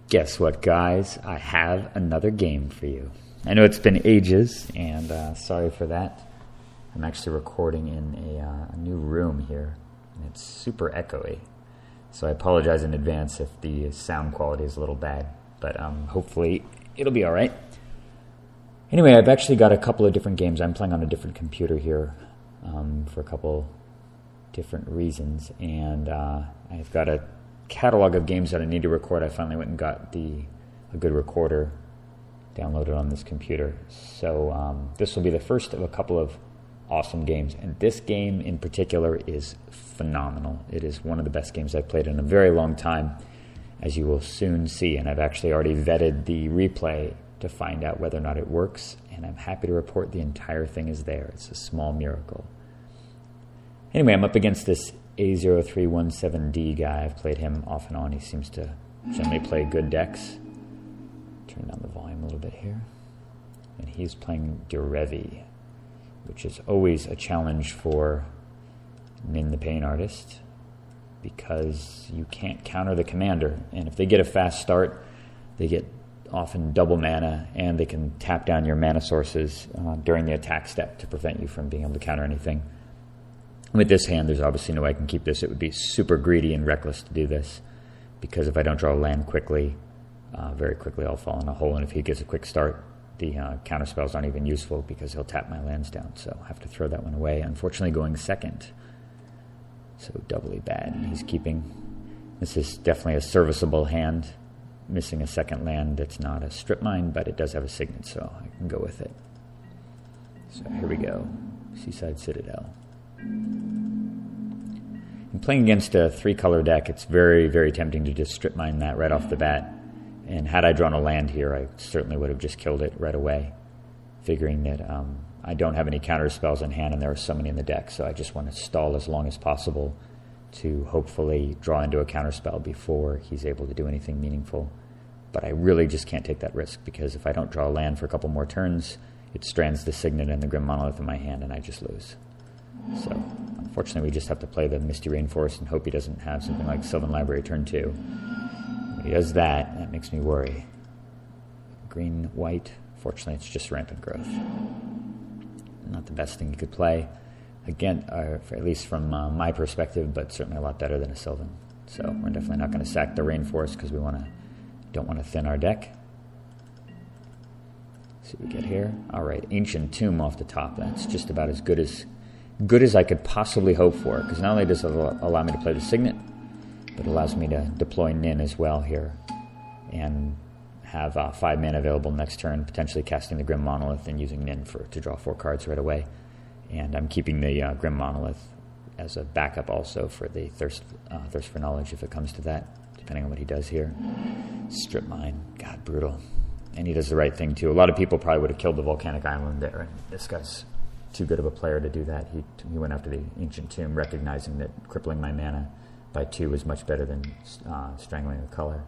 Guess what, guys? I have another game for you. I know it's been ages, and sorry for that. I'm actually recording in a new room here, and it's super echoey. So I apologize in advance if the sound quality is a little bad, but hopefully it'll be all right. Anyway, I've actually got a couple of different games. I'm playing on a different computer here for a couple different reasons, and I've got a catalog of games that I need to record. I finally went and got a good recorder downloaded on this computer. So this will be the first of a couple of awesome games, and this game in particular is phenomenal. It is one of the best games I've played in a very long time, as you will soon see, and I've actually already vetted the replay to find out whether or not it works, and I'm happy to report the entire thing is there. It's a small miracle. Anyway, I'm up against this A0317D guy. I've played him off and on. He seems to generally play good decks. Turn down the volume a little bit here. And he's playing Derevi, which is always a challenge for Nin the Pain Artist, because you can't counter the commander. And if they get a fast start, they get often double mana, and they can tap down your mana sources during the attack step to prevent you from being able to counter anything. With this hand, there's obviously no way I can keep this. It would be super greedy and reckless to do this, because if I don't draw a land quickly, very quickly I'll fall in a hole, and if he gets a quick start, the counter spells aren't even useful because he'll tap my lands down, so I have to throw that one away. Unfortunately, going second, so doubly bad. He's keeping. This is definitely a serviceable hand, missing a second land that's not a strip mine, but it does have a signet, so I can go with it. So here we go, Seaside Citadel. And playing against a 3-color deck, it's very, very tempting to just strip mine that right off the bat. And had I drawn a land here, I certainly would have just killed it right away, figuring that I don't have any counter spells in hand, and there are so many in the deck, so I just want to stall as long as possible to hopefully draw into a counter spell before he's able to do anything meaningful. But I really just can't take that risk, because if I don't draw a land for a couple more turns, it strands the Signet and the Grim Monolith in my hand, and I just lose. So, unfortunately, we just have to play the Misty Rainforest and hope he doesn't have something like Sylvan Library turn 2. When he does that, that makes me worry. Green, white, fortunately, it's just Rampant Growth. Not the best thing you could play, again, at least from my perspective, but certainly a lot better than a Sylvan. So, we're definitely not going to sack the Rainforest because we don't want to thin our deck. Let's see what we get here. All right, Ancient Tomb off the top. That's just about as good as I could possibly hope for, because not only does it allow me to play the Signet, but it allows me to deploy Nin as well here and have 5 mana available next turn, potentially casting the Grim Monolith and using Nin to draw 4 cards right away. And I'm keeping the Grim Monolith as a backup also for the Thirst for Knowledge if it comes to that, depending on what he does here. Strip Mine, God, brutal. And he does the right thing too. A lot of people probably would have killed the Volcanic Island there, and this guy's too good of a player to do that. He went after the Ancient Tomb, recognizing that crippling my mana by 2 is much better than strangling a color,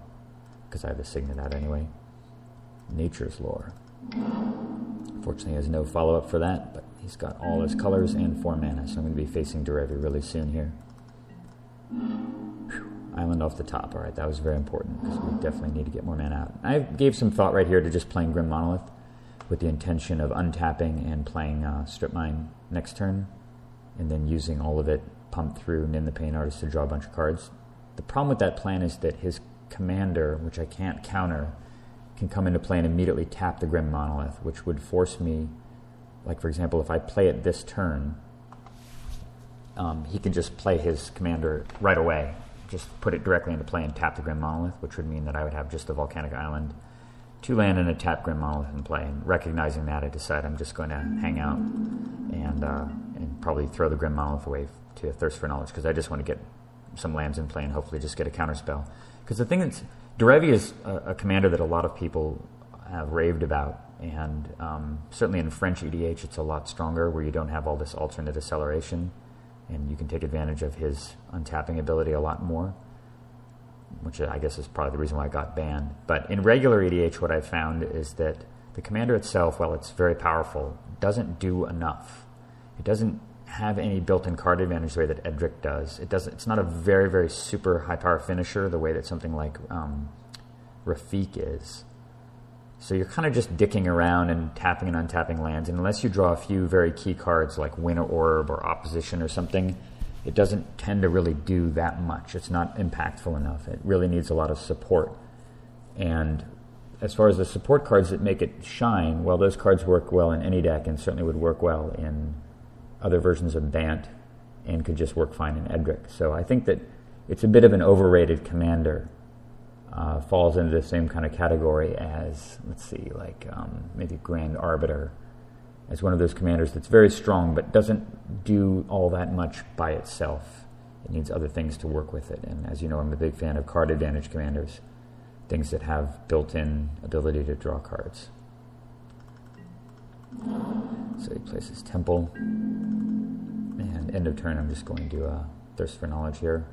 because I have the Signet out anyway. Nature's Lore. Unfortunately, he has no follow-up for that, but he's got all his colors and 4 mana, so I'm going to be facing Derevi really soon here. Whew. Island off the top. All right, that was very important, because we definitely need to get more mana out. I gave some thought right here to just playing Grim Monolith with the intention of untapping and playing Strip Mine next turn, and then using all of it pumped through Nin the Pain Artist to draw a bunch of cards. The problem with that plan is that his commander, which I can't counter, can come into play and immediately tap the Grim Monolith, which would force me, like for example, if I play it this turn, he can just play his commander right away, just put it directly into play and tap the Grim Monolith, which would mean that I would have just a Volcanic Island, 2 land and a tap Grim Monolith in play. And recognizing that, I decide I'm just going to hang out and probably throw the Grim Monolith away to a Thirst for Knowledge, because I just want to get some lands in play and hopefully just get a counterspell. Because the thing that's, Derevi is a commander that a lot of people have raved about, and certainly in French EDH it's a lot stronger, where you don't have all this alternate acceleration, and you can take advantage of his untapping ability a lot more, which I guess is probably the reason why I got banned. But in regular EDH, what I've found is that the commander itself, while it's very powerful, doesn't do enough. It doesn't have any built-in card advantage the way that Edric does. It's not a very, very super high-power finisher the way that something like Rafik is. So you're kind of just dicking around and tapping and untapping lands, and unless you draw a few very key cards like Winter Orb or Opposition or something, it doesn't tend to really do that much. It's not impactful enough. It really needs a lot of support. And as far as the support cards that make it shine, well, those cards work well in any deck and certainly would work well in other versions of Bant and could just work fine in Edric. So I think that it's a bit of an overrated commander. Falls into the same kind of category as, let's see, like maybe Grand Arbiter, as one of those commanders that's very strong but doesn't do all that much by itself. It needs other things to work with it. And as you know, I'm a big fan of card advantage commanders, things that have built-in ability to draw cards. So he places Temple, and end of turn I'm just going to Thirst for Knowledge here,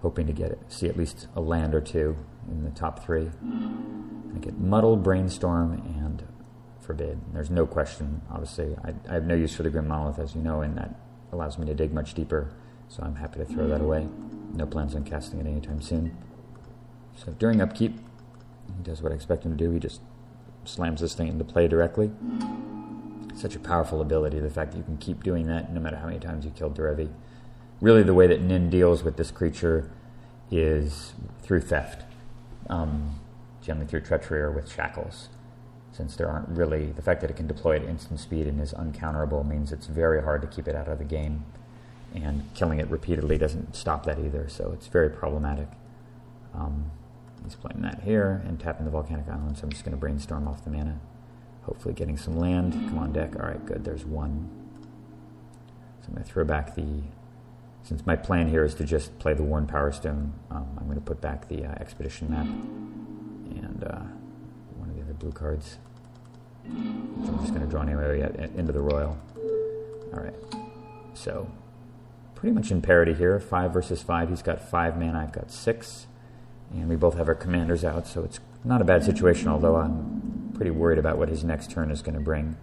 hoping to see at least a land or two in the top three. I get Muddle, Brainstorm, and Forbid. There's no question, obviously. I have no use for the Grim Monolith, as you know, and that allows me to dig much deeper, so I'm happy to throw that away. No plans on casting it anytime soon. So during upkeep, he does what I expect him to do. He just slams this thing into play directly. Such a powerful ability, the fact that you can keep doing that no matter how many times you kill Derevi. Really, the way that Nin deals with this creature is through theft, generally through treachery or with shackles. Since there aren't really, the fact that it can deploy at instant speed and is uncounterable means it's very hard to keep it out of the game, and killing it repeatedly doesn't stop that either, so it's very problematic. He's playing that here and tapping the Volcanic Island, so I'm just going to Brainstorm off the mana, hopefully getting some land. Come on, deck. All right, good, there's one. So I'm going to throw back since my plan here is to just play the Worn Power Stone, I'm going to put back the Expedition map and one of the other blue cards, which I'm just going to draw anyway into the Royal. All right, so pretty much in parity here, 5 versus 5. He's got 5 mana, I've got 6, and we both have our commanders out, so it's not a bad situation, although I'm pretty worried about what his next turn is going to bring.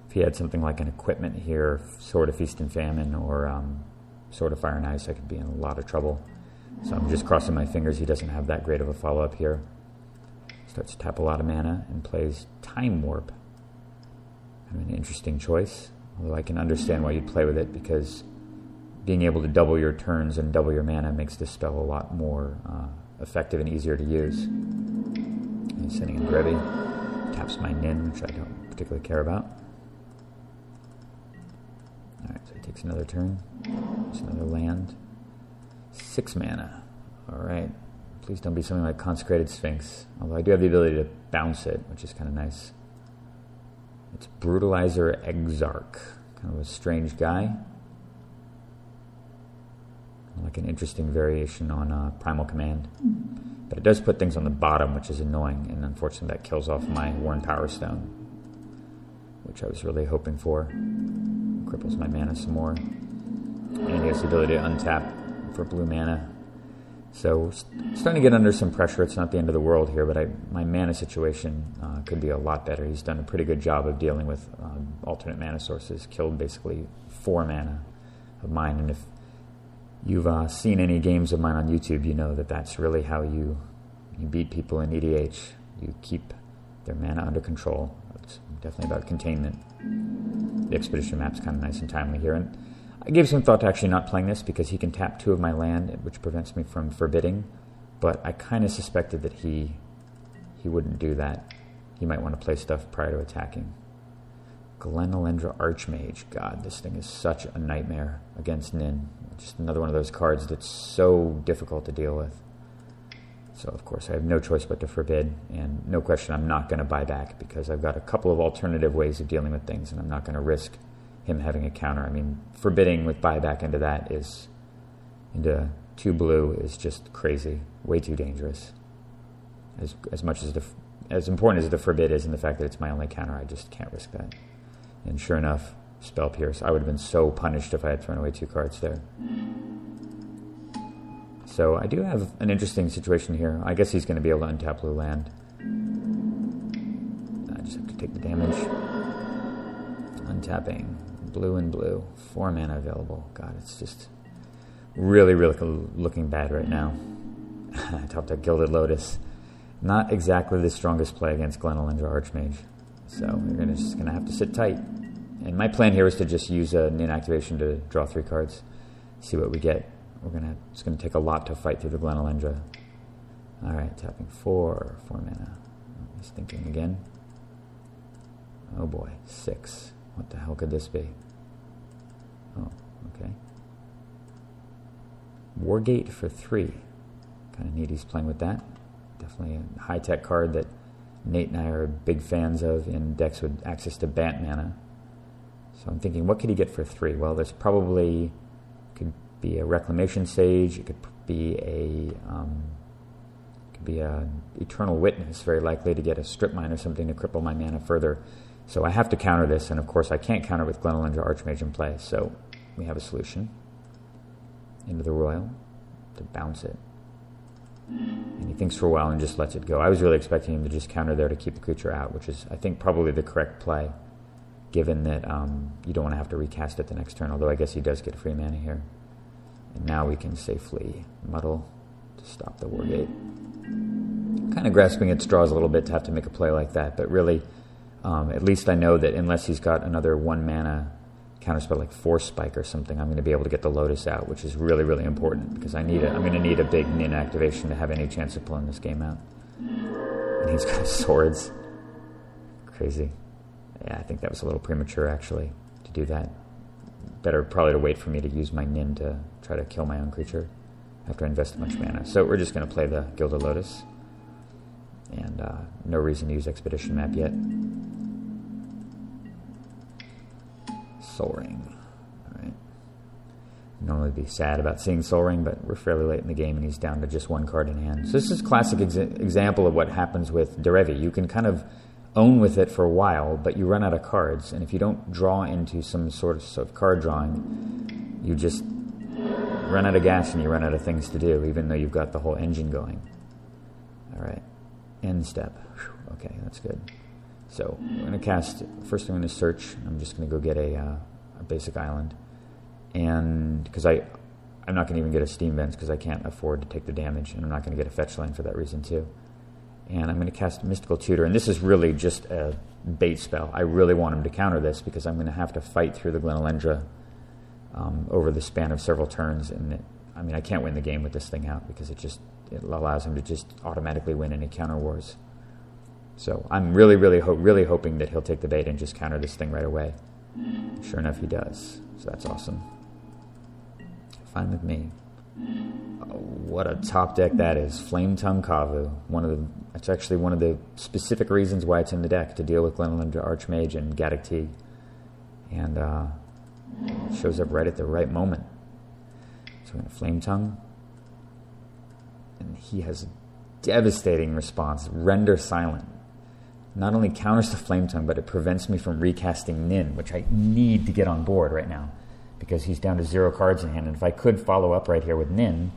If he had something like an equipment here, Sword of Feast and Famine, or Sword of Fire and Ice, I could be in a lot of trouble. So I'm just crossing my fingers he doesn't have that great of a follow-up here. Starts to tap a lot of mana and plays Time Warp. Kind of an interesting choice, although I can understand why you'd play with it, because being able to double your turns and double your mana makes this spell a lot more effective and easier to use. And he's sending in Derevi. Taps my Nin, which I don't particularly care about. Alright, so he takes another turn. There's another land. 6 mana. Alright. Please don't be something like Consecrated Sphinx. Although I do have the ability to bounce it, which is kind of nice. It's Brutalizer Exarch. Kind of a strange guy. Like an interesting variation on Primal Command. But it does put things on the bottom, which is annoying, and unfortunately that kills off my Worn Power Stone, which I was really hoping for. Cripples my mana some more. And he has the ability to untap for blue mana. So starting to get under some pressure. It's not the end of the world here, but my mana situation could be a lot better. He's done a pretty good job of dealing with alternate mana sources. Killed basically 4 mana of mine, and if you've seen any games of mine on YouTube, you know that that's really how you beat people in EDH. You keep their mana under control. It's definitely about containment. The Expedition map's kind of nice and timely here. And I gave some thought to actually not playing this because he can tap 2 of my land, which prevents me from forbidding. But I kind of suspected that he wouldn't do that. He might want to play stuff prior to attacking. Glenalendra Archmage. God, this thing is such a nightmare against Nin. Just another one of those cards that's so difficult to deal with. So, of course, I have no choice but to forbid, and no question I'm not going to buy back because I've got a couple of alternative ways of dealing with things, and I'm not going to risk him having a counter. I mean, forbidding with buyback into that into 2 blue is just crazy, way too dangerous. As much as important as the forbid is, and the fact that it's my only counter, I just can't risk that. And sure enough, Spell Pierce. I would have been so punished if I had thrown away 2 cards there. So I do have an interesting situation here. I guess he's going to be able to untap blue land. I just have to take the damage. Untapping. Blue and blue. 4 mana available. God, it's just really, really looking bad right now. I topped a Gilded Lotus. Not exactly the strongest play against Glenelendra Archmage. So we're just going to have to sit tight. And my plan here is to just use an inactivation to draw 3 cards, see what we get. It's going to take a lot to fight through the Glenelendra. All right, tapping 4 mana. Just thinking again. Oh boy, 6. What the hell could this be? Oh, okay. Wargate for 3. Kind of neat he's playing with that. Definitely a high-tech card that Nate and I are big fans of in decks with access to Bant mana. So I'm thinking, what could he get for 3? Well, there's probably could be a Reclamation Sage. It could be a Eternal Witness. Very likely to get a Strip Mine or something to cripple my mana further. So I have to counter this, and of course I can't counter with Glenelendra Archmage in play. So we have a solution. Into the Royal to bounce it. And he thinks for a while and just lets it go. I was really expecting him to just counter there to keep the creature out, which is, I think, probably the correct play, given that you don't want to have to recast it the next turn, although I guess he does get free mana here. And now we can safely muddle to stop the Wargate. Kind of grasping at straws a little bit to have to make a play like that, but really, at least I know that unless he's got another 1 mana counterspell like Force Spike or something, I'm going to be able to get the Lotus out, which is really, really important because I'm going to need a big Nin activation to have any chance of pulling this game out. And he's got swords. Crazy. Yeah, I think that was a little premature, actually, to do that. Better probably to wait for me to use my Nin to try to kill my own creature after I invest a bunch of mana. So we're just going to play the Gilded Lotus. And no reason to use Expedition Map yet. Soul Ring. All right. Normally be sad about seeing Soul Ring, but we're fairly late in the game and he's down to just 1 card in hand. So this is a classic example of what happens with Derevi. You can kind of own with it for a while, but you run out of cards, and if you don't draw into some sort of card drawing, you just run out of gas and you run out of things to do, even though you've got the whole engine going. All right. End step. Whew. Okay, that's good. So we're going to cast, first I'm going to search. I'm just going to go get a basic island. And because I'm not going to even get a Steam Vents because I can't afford to take the damage, and I'm not going to get a fetch land for that reason too. And I'm going to cast Mystical Tutor, and this is really just a bait spell. I really want him to counter this because I'm going to have to fight through the Glenelendra over the span of several turns. And I can't win the game with this thing out because it allows him to just automatically win any counter wars. So I'm really hoping that he'll take the bait and just counter this thing right away. Sure enough, he does. So that's awesome. Fine with me. Oh, what a top deck that is. Flame Tongue Kavu. It's actually one of the specific reasons why it's in the deck, to deal with Glenelendra Archmage and Gaddock T. And it shows up right at the right moment. So we're going to Flame Tongue. And he has a devastating response. Render Silent. Not only counters the Flame Tongue, but it prevents me from recasting Nin, which I need to get on board right now, because he's down to 0 cards in hand. And if I could follow up right here with Nin,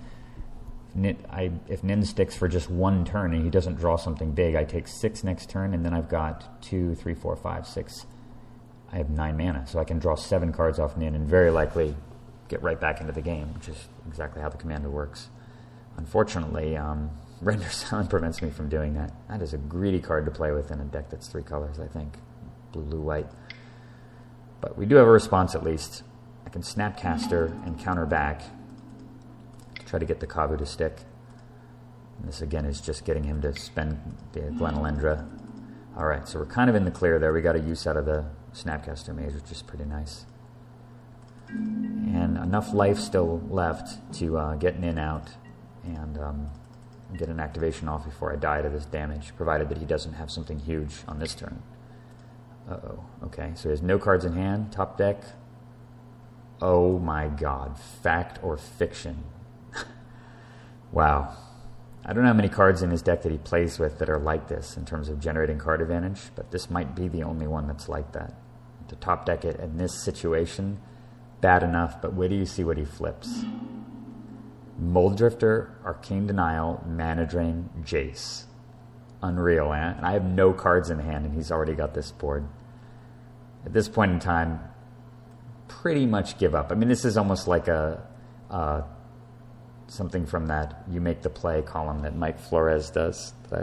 if Nin sticks for just 1 turn and he doesn't draw something big, I take 6 next turn, and then I've got 2, 3, 4, 5, 6. I have 9 mana, so I can draw 7 cards off Nin and very likely get right back into the game, which is exactly how the commander works. Unfortunately, Render Silent prevents me from doing that. That is a greedy card to play with in a deck that's 3 colors, I think. Blue, white. But we do have a response at least. I can Snapcaster and counter back to try to get the Kavu to stick. And this again is just getting him to spend the Glenelendra. Alright, so we're kind of in the clear there. We got a use out of the Snapcaster Mage, which is pretty nice. And enough life still left to get Nin out and get an activation off before I die to this damage, provided that he doesn't have something huge on this turn. Uh-oh. Okay, so he has no cards in hand. Top deck. Oh my god. Fact or fiction? Wow. I don't know how many cards in his deck that he plays with that are like this in terms of generating card advantage, but this might be the only one that's like that. To top deck it in this situation, bad enough, but wait till you see what he flips. Mold Drifter, Arcane Denial, Mana Drain, Jace. Unreal, eh? And I have no cards in hand, and he's already got this board. At this point in time, pretty much give up. I mean, this is almost like a something from that you make the play column that Mike Flores does, that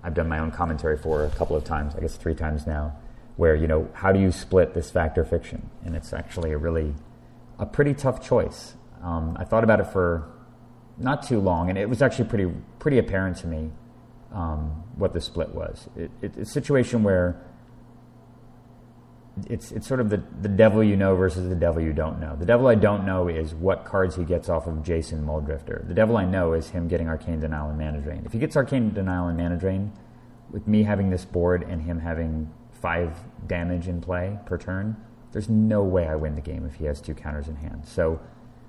I've done my own commentary for a couple of times, I guess 3 times now, where, you know, how do you split this fact or fiction? And it's actually a pretty tough choice. I thought about it for not too long, and it was actually pretty apparent to me what the split was. It's a situation where it's sort of the devil you know versus the devil you don't know. The devil I don't know is what cards he gets off of Jason Muldrifter. The devil I know is him getting Arcane Denial and Mana Drain. If he gets Arcane Denial and Mana Drain, with me having this board and him having 5 damage in play per turn, there's no way I win the game if he has 2 counters in hand. So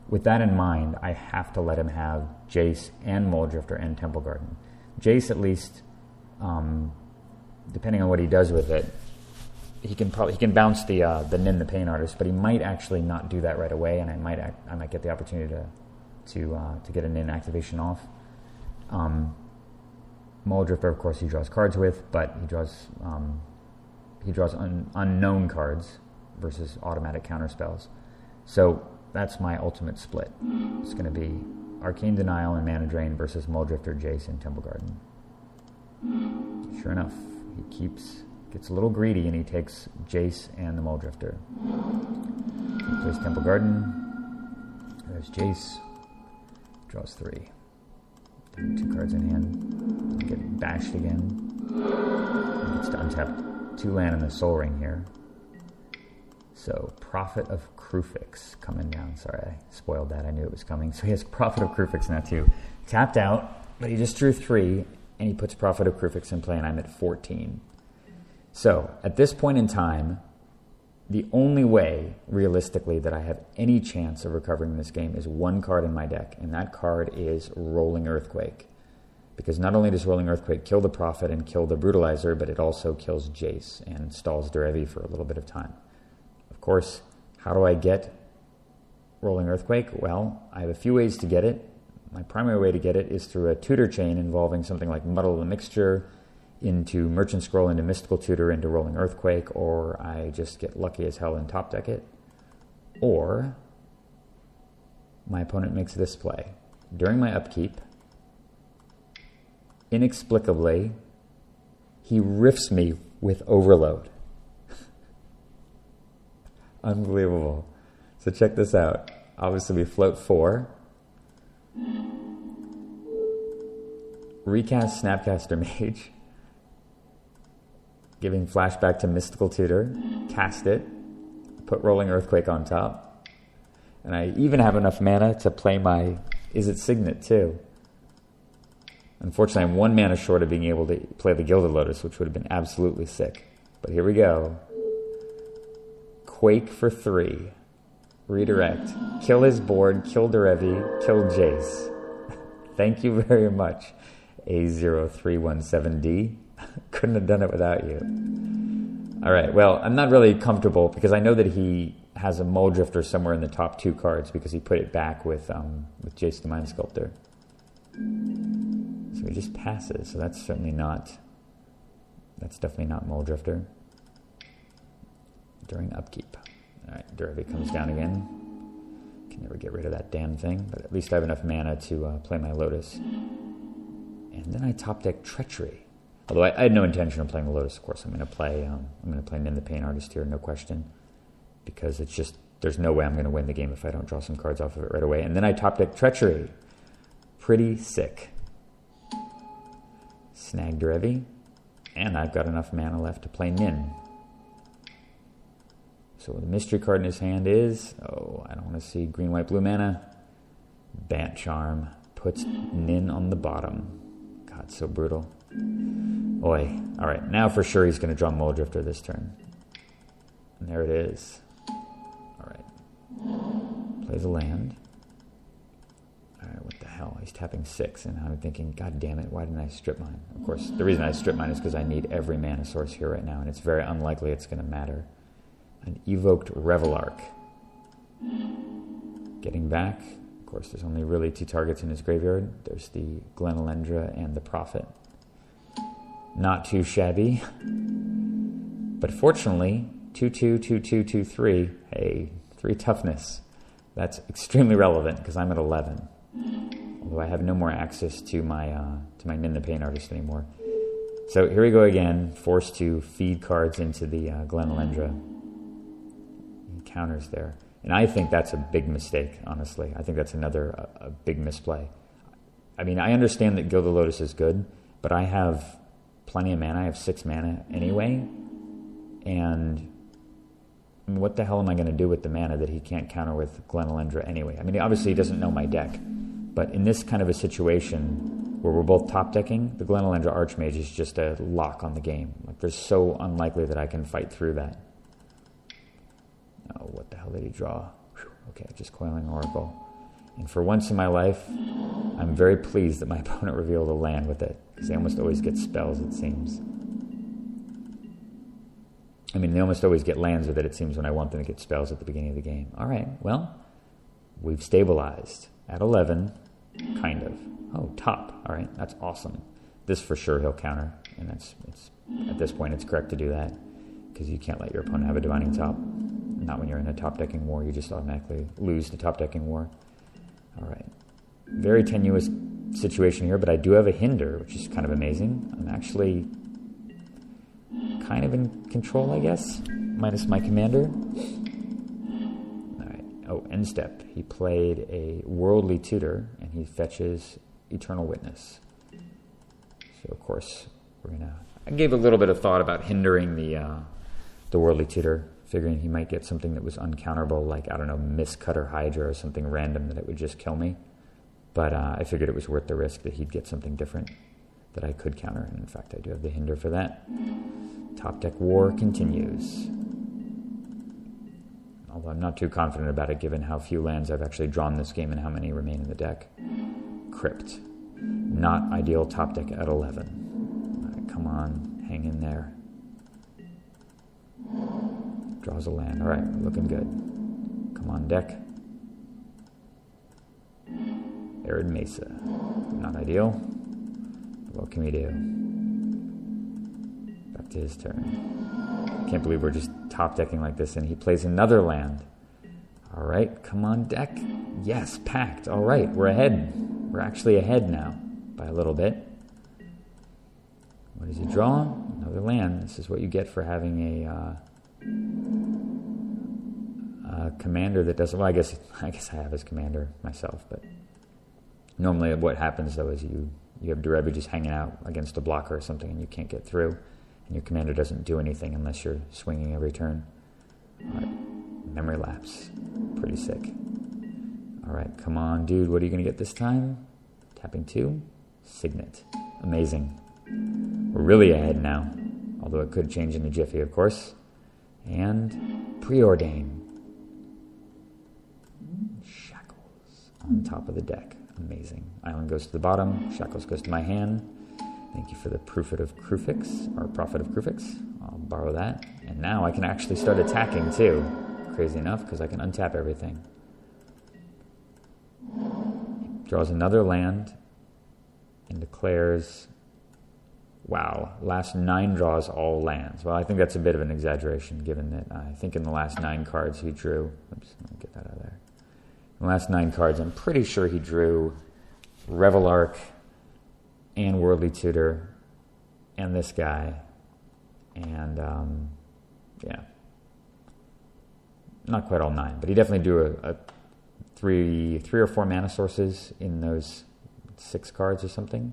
with that in mind, I have to let him have Jace and Muldrifter and Temple Garden. Jace, at least, depending on what he does with it, he can bounce the Nin the Pain Artist, but he might actually not do that right away, and I might get the opportunity to get a Nin activation off. Muldrifter, of course, he draws cards with, but he draws unknown cards versus automatic counter spells. So that's my ultimate split. It's going to be Arcane Denial and Mana Drain versus Muldrifter, Jace, and Temple Garden. Sure enough, he gets a little greedy and he takes Jace and the Muldrifter. He plays Temple Garden. There's Jace. Draws 3. 2 cards in hand. Get bashed again. He gets to untap 2 land in the Soul Ring here. So Prophet of Krufix coming down. Sorry, I spoiled that. I knew it was coming. So he has Prophet of Krufix now too. Tapped out, but he just drew 3, and he puts Prophet of Krufix in play, and I'm at 14. So at this point in time, the only way, realistically, that I have any chance of recovering this game is 1 card in my deck, and that card is Rolling Earthquake. Because not only does Rolling Earthquake kill the Prophet and kill the Brutalizer, but it also kills Jace and stalls Derevi for a little bit of time. Of course, how do I get Rolling Earthquake? Well, I have a few ways to get it. My primary way to get it is through a tutor chain involving something like Muddle the Mixture into Merchant Scroll, into Mystical Tutor, into Rolling Earthquake, or I just get lucky as hell and top deck it. Or my opponent makes this play. During my upkeep, inexplicably, he riffs me with Overload. Unbelievable. So check this out. Obviously, we float 4. Recast Snapcaster Mage, giving flashback to Mystical Tutor, cast it, put Rolling Earthquake on top, and I even have enough mana to play my Izzet Signet too. Unfortunately, I'm 1 mana short of being able to play the Gilded Lotus, which would have been absolutely sick. But here we go. Quake for 3. Redirect. Kill his board, kill Derevi, kill Jace. Thank you very much, A0317D. Couldn't have done it without you. All right, well, I'm not really comfortable because I know that he has a Muldrifter somewhere in the top 2 cards because he put it back with Jace the Mind Sculptor. So he just passes, so that's definitely not Muldrifter. During upkeep. All right, Derevi comes down again. Can never get rid of that damn thing, but at least I have enough mana to play my Lotus. And then I top deck Treachery. Although I had no intention of playing the Lotus, of course. I'm going to play Nin the Pain Artist here, no question, because it's just there's no way I'm going to win the game if I don't draw some cards off of it right away. And then I top deck Treachery. Pretty sick. Snag Derevi, and I've got enough mana left to play Nin. So the mystery card in his hand is, I don't want to see green, white, blue mana. Bant Charm puts Nin on the bottom. God, so brutal. Oi. All right, now for sure he's going to draw Muldrifter this turn. And there it is. All right. Plays a land. All right, what the hell? He's tapping 6, and I'm thinking, God damn it, why didn't I strip mine? Of course, the reason I strip mine is because I need every mana source here right now, and it's very unlikely it's going to matter. An evoked Revelark. Getting back. Of course, there's only really 2 targets in his graveyard. There's the Glenalendra and the Prophet. Not too shabby. But fortunately, 2-2, 2-2, 2-3. Hey, 3 toughness. That's extremely relevant because I'm at 11. Although I have no more access to my Nin the Pain Artist anymore. So here we go again, forced to feed cards into the Glenalendra. Counters there. And I think that's a big mistake, honestly. I think that's another a big misplay. I mean, I understand that Gilded Lotus is good, but I have plenty of mana. I have 6 mana anyway. And what the hell am I going to do with the mana that he can't counter with Glenalendra anyway? I mean, obviously he doesn't know my deck. But in this kind of a situation where we're both top decking, the Glenalendra Archmage is just a lock on the game. Like, there's so unlikely that I can fight through that. Oh, what the hell did he draw? Whew. Okay, just Coiling Oracle. And for once in my life, I'm very pleased that my opponent revealed a land with it, because they almost always get spells, it seems. I mean, they almost always get lands with it, it seems, when I want them to get spells at the beginning of the game. All right, well, we've stabilized at 11, kind of. Oh, top. All right, that's awesome. This for sure he'll counter, and it's at this point it's correct to do that, because you can't let your opponent have a Divining Top. Not when you're in a top-decking war. You just automatically lose the top-decking war. All right. Very tenuous situation here, but I do have a Hinder, which is kind of amazing. I'm actually kind of in control, I guess, minus my commander. All right. Oh, end step. He played a Worldly Tutor, and he fetches Eternal Witness. So, of course, we're going to... I gave a little bit of thought about hindering the Worldly Tutor, figuring he might get something that was uncounterable, like, I don't know, Mistcutter Hydra or something random that it would just kill me. But I figured it was worth the risk that he'd get something different that I could counter. And in fact, I do have the Hinder for that. Top deck war continues. Although I'm not too confident about it, given how few lands I've actually drawn this game and how many remain in the deck. Crypt. Not ideal top deck at 11. All right, come on, hang in there. Draws a land. All right, looking good. Come on, deck. Arid Mesa. Not ideal. What can we do? Back to his turn. Can't believe we're just top decking like this, and he plays another land. All right, come on, deck. Yes, packed. All right, we're ahead. We're actually ahead now by a little bit. What does he draw? Another land. This is what you get for having a commander that doesn't... Well, I guess I have his commander myself, but normally what happens, though, is you have Derevi just hanging out against a blocker or something, and you can't get through, and your commander doesn't do anything unless you're swinging every turn. All right, Memory Lapse. Pretty sick. All right, come on, dude. What are you going to get this time? Tapping 2. Signet. Amazing. We're really ahead now, although it could change in a jiffy, of course. And Preordain. Shackles on top of the deck. Amazing. Island goes to the bottom. Shackles goes to my hand. Thank you for the Prophet of Krufix, or Prophet of Krufix. I'll borrow that. And now I can actually start attacking, too. Crazy enough, because I can untap everything. He draws another land and declares... Wow, last 9 draws all lands. Well, I think that's a bit of an exaggeration, given that I think in the last 9 cards he drew... Oops, let me get that out of there. In the last 9 cards, I'm pretty sure he drew Revelark and Worldly Tutor and this guy. And, yeah. Not quite all 9, but he definitely drew a 3 or 4 mana sources in those 6 cards or something,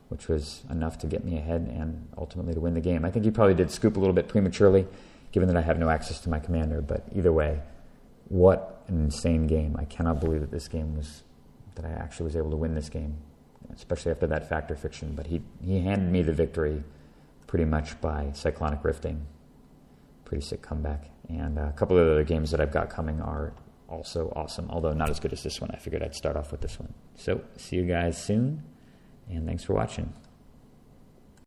which was enough to get me ahead and ultimately to win the game. I think he probably did scoop a little bit prematurely, given that I have no access to my commander, but either way, what an insane game. I cannot believe that that I actually was able to win this game, especially after that Factor Fiction, but he handed me the victory pretty much by Cyclonic Rifting. Pretty sick comeback. And a couple of other games that I've got coming are also awesome, although not as good as this one. I figured I'd start off with this one. So, see you guys soon. And thanks for watching.